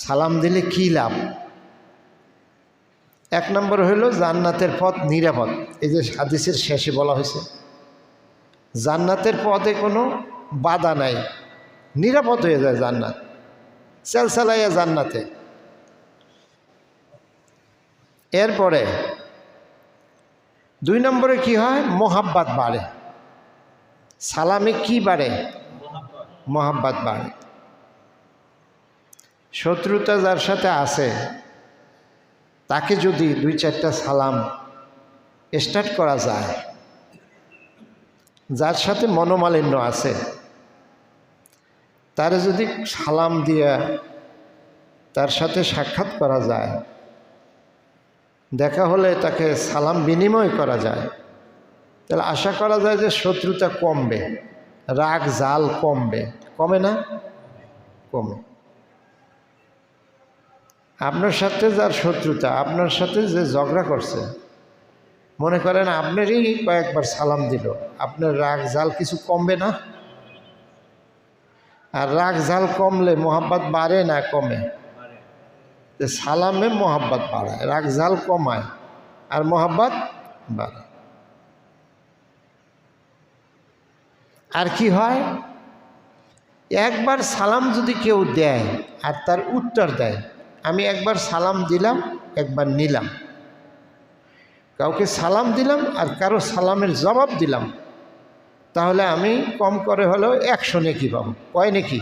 সালাম দিলে কী লাভ? এক নম্বর হইল জান্নাতের পথ নিরাপদ। এই যে হাদিসের শেষে বলা হয়েছে জান্নাতের পথে কোনো বাধা নাই, নিরাপদ হয়ে যায় জান্নাত, চালাইয়া জান্নাতে। এরপরে 2 নম্বরে কি হয়? মোহাব্বত বাড়ে। সালামে কি বাড়ে? মোহাব্বত বাড়ে। শত্রুতা যার সাথে আছে তাকে যদি 2-4টা সালাম স্টার্ট করা যায়, যার সাথে মনোমালিন্য আছে তারে যদি সালাম দিয়া তার সাথে সাক্ষাৎ করা যায়, দেখা হলে তাকে সালাম বিনিময় করা যায়, তাহলে আশা করা যায় যে শত্রুতা কমবে, রাগ জাল কমবে। কমে না? কমে। আপনার সাথে যার শত্রুতা, আপনার সাথে যে ঝগড়া করছে, মনে করেন আপনারই কয়েকবার সালাম দিল, আপনার রাগ জাল কিছু কমবে না? আর রাগ জাল কমলে মোহাব্বত বাড়ে না কমে? সালামে মোহাব্বত বাড়ায়, রাগ জাল কমায়, আর মোহাব্বত বাড়ায়। আর কি হয়? একবার সালাম যদি কেউ দেয় আর তার উত্তর দেয়, আমি একবার সালাম দিলাম, একবার নিলাম, কাউকে সালাম দিলাম আর কারো সালামের জবাব দিলাম, তাহলে আমি কম করে হলেও 100 নেকি পাবো। কয় নেকি?